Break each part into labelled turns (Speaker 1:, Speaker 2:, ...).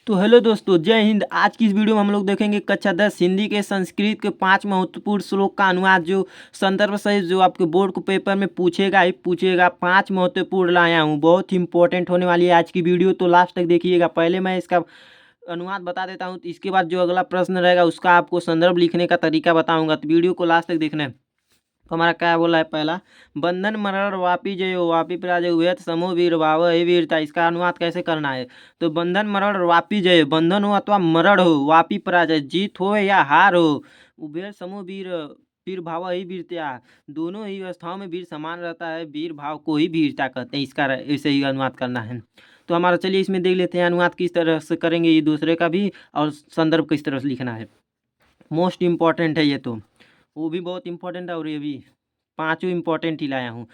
Speaker 1: तो हेलो दोस्तों, जय हिंद। आज की इस वीडियो में हम लोग देखेंगे कक्षा 10 हिंदी के संस्कृत के 5 महत्वपूर्ण श्लोक का अनुवाद, जो संदर्भ सहित जो आपके बोर्ड को पेपर में पूछेगा ही पूछेगा। 5 महत्वपूर्ण लाया हूँ, बहुत ही इंपॉर्टेंट होने वाली है आज की वीडियो, तो लास्ट तक देखिएगा। पहले मैं इसका अनुवाद बता देता हूँ, तो इसके बाद जो अगला प्रश्न रहेगा उसका आपको संदर्भ लिखने का तरीका बताऊँगा, तो वीडियो को लास्ट तक देखना है। तो हमारा क्या बोला है, पहला बंधन मरण वापी जयो वापी पराजय उभयत समूह वीर भाव हे वीरता। इसका अनुवाद कैसे करना है, तो बंधन मरण वापी जय, बंधन हो अथवा मरण हो, वापी पराजय जीत हो या हार हो, उभय समूह वीर वीर भाव ही वीरता। दोनों ही अवस्थाओं में वीर समान रहता है, वीर भाव को ही वीरता कहते हैं। इसका ऐसे ही अनुवाद करना है। तो हमारा चलिए इसमें देख लेते हैं अनुवाद किस तरह से करेंगे, ये दूसरे का भी, और संदर्भ किस तरह से लिखना है। मोस्ट इम्पॉर्टेंट है ये, तो वो भी बहुत इंपॉर्टेंट है और ये भी, पांचों इंपॉर्टेंट ही लाया हूँ।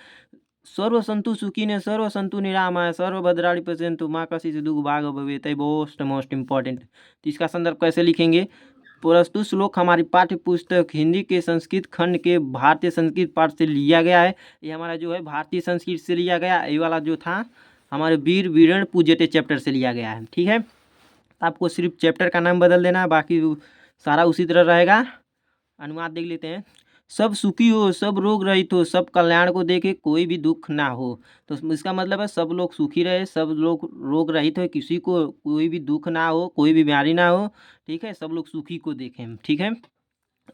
Speaker 1: सर्व संतु सुखी ने सर्व संतु निरामय सर्व भद्राणी पश्यन्तु माँ कसी से दुख भाग भवेत। Most important. तो इसका संदर्भ कैसे लिखेंगे, प्रस्तुत श्लोक हमारी पाठ्य पुस्तक हिंदी के संस्कृत खंड के भारतीय संस्कृत पाठ से लिया गया है। ये हमारा जो है भारतीय संस्कृत से लिया गया, ये वाला जो था हमारे वीर वीरण पूज्यते चैप्टर से लिया गया है। ठीक है, आपको सिर्फ चैप्टर का नाम बदल देना है, बाकी सारा उसी तरह रहेगा। अनुवाद देख लेते हैं। सब सुखी हो, सब रोग रहित हो, सब कल्याण को देखे, कोई भी दुख ना हो। तो इसका मतलब है सब लोग सुखी रहे, सब लोग रोग रहित हो, किसी को कोई भी दुख ना हो, कोई भी बीमारी ना हो। ठीक है, सब लोग सुखी को देखें। ठीक है,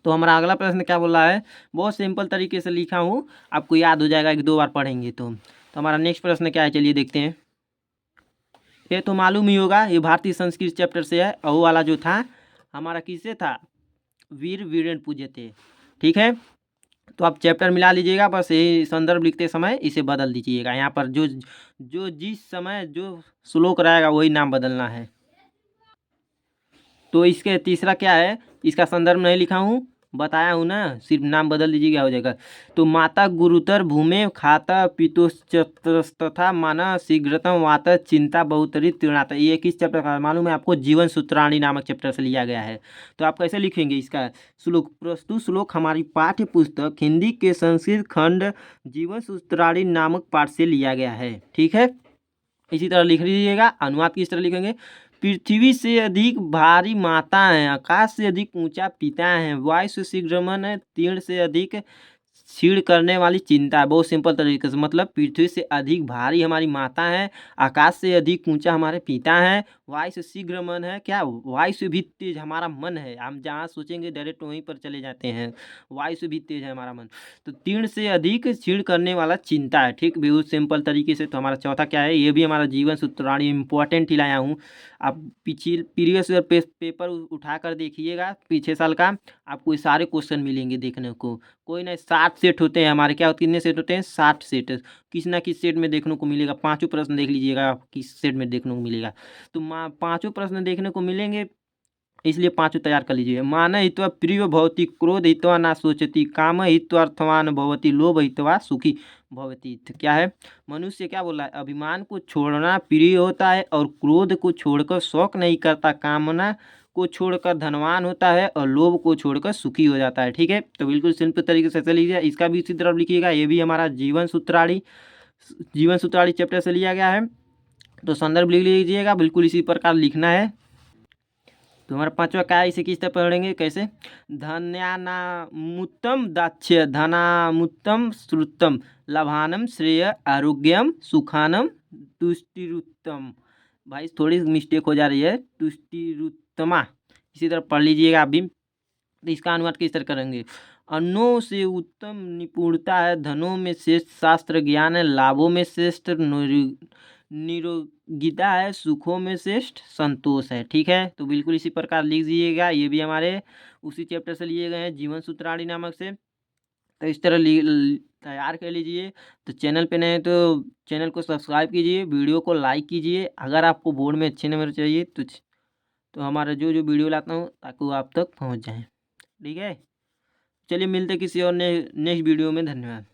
Speaker 1: तो हमारा अगला प्रश्न क्या बोल रहा है, बहुत सिंपल तरीके से लिखा हूँ, आपको याद हो जाएगा, 1-2 बार पढ़ेंगे तो हमारा नेक्स्ट प्रश्न क्या है, चलिए देखते हैं। ये तो मालूम ही होगा, ये भारतीय संस्कृत चैप्टर से है, और वो वाला जो था हमारा किससे था, वीर वीरेन पूज्य थे। ठीक है, तो आप चैप्टर मिला लीजिएगा, बस यही संदर्भ लिखते समय इसे बदल दीजिएगा। यहाँ पर जो जो जिस समय जो श्लोक रहेगा वही नाम बदलना है। तो इसके तीसरा क्या है, इसका संदर्भ नहीं लिखा हूँ, बताया हूँ ना, सिर्फ नाम बदल दीजिएगा, हो जाएगा। तो माता गुरुतर भूमे खाता पितोस्तथा माना शीघ्रतम वात चिंता बहुतरी तीर्णाता। ये किस चैप्टर का मालूम है आपको, जीवन सूत्राणी नामक चैप्टर से लिया गया है। तो आप कैसे लिखेंगे इसका श्लोक, प्रस्तुत श्लोक हमारी पाठ्य पुस्तक हिंदी के संस्कृत खंड जीवन सूत्राणी नामक पाठ से लिया गया है। ठीक है, इसी तरह लिख लीजिएगा। अनुवाद किस तरह लिखेंगे, पृथ्वी से अधिक भारी माता है, आकाश से अधिक ऊंचा पिता है, वायु से शीघ्रमन है, तीर्ण से अधिक क्षीण करने वाली चिंता है। बहुत सिंपल तरीके से, मतलब पृथ्वी से अधिक भारी हमारी माता है, आकाश से अधिक ऊंचा हमारे पिता है, वायु से शीघ्र मन है, क्या वायु से भी तेज हमारा मन है, हम जहाँ सोचेंगे डायरेक्ट वहीं पर चले जाते हैं, वायु से भी तेज है हमारा मन। तो तीर्ण से अधिक क्षीण करने वाला चिंता है। ठीक, बहुत सिंपल तरीके से। तो हमारा चौथा क्या है, ये भी हमारा जीवन सूत्राणी इंपॉर्टेंट ही लाया हूँ। आप पीछे प्रीवियस ईयर पेपर उठा कर देखिएगा, पीछे साल का, आपको ये सारे क्वेश्चन मिलेंगे देखने को। कोई ना 60 सेट होते हैं हमारे, क्या कितने सेट होते हैं, 60 सेट, किसी ना किसी सेट में देखने को मिलेगा। पांचों प्रश्न देख लीजिएगा, किस सेट में देखने को मिलेगा। तो पांचों प्रश्न देखने को मिलेंगे, इसलिए पांचों तैयार कर लीजिए। मान हित्वा प्रिय भवती, क्रोध हित्वा ना सोचती, काम हित्वा अर्थवान भवती, लोभ हित्वा सुखी भवती। तो क्या है, मनुष्य क्या बोला है, अभिमान को छोड़ना प्रिय होता है, और क्रोध को छोड़कर शौक नहीं करता, कामना को छोड़कर धनवान होता है, और लोभ को छोड़कर सुखी हो जाता है। ठीक है, तो बिल्कुल सिंपल तरीके से लीजिए, इसका भी इसी तरफ लिखिएगा। ये भी हमारा जीवन सूत्राणी चैप्टर से लिया गया है। तो संदर्भ लिख लीजिएगा, बिल्कुल इसी प्रकार लिखना है। तो हमारा पांचवा क्या है, इसे किस तरह पढ़ेंगे, कैसे, धन्यानामुत्तम दाक्ष्य धनामुत्तम श्रुतम लभानम श्रेय आरोग्यम सुखानम तुष्टिरुत्तम। भाई थोड़ी मिस्टेक हो जा रही है, तुष्टिरुत्तमा, इसी तरह पढ़ लीजिएगा आप भी। तो इसका अनुवाद किस तरह करेंगे, अन्नों से उत्तम निपुणता है, धनों में श्रेष्ठ शास्त्र ज्ञान है, लाभों में श्रेष्ठ निरोगिता है, सुखों में श्रेष्ठ संतोष है। ठीक है, तो बिल्कुल इसी प्रकार लिख दीजिएगा। ये भी हमारे उसी चैप्टर से लिए गए हैं, जीवन सूत्राणी नामक से। तो इस तरह तैयार कर लीजिए। तो चैनल पे नए हैं तो चैनल को सब्सक्राइब कीजिए, वीडियो को लाइक कीजिए। अगर आपको बोर्ड में अच्छे नंबर चाहिए तो हमारा जो जो वीडियो लाता हूँ ताकि वो आप तक पहुँच जाए। ठीक है, चलिए मिलते किसी और नेक्स्ट वीडियो में। धन्यवाद।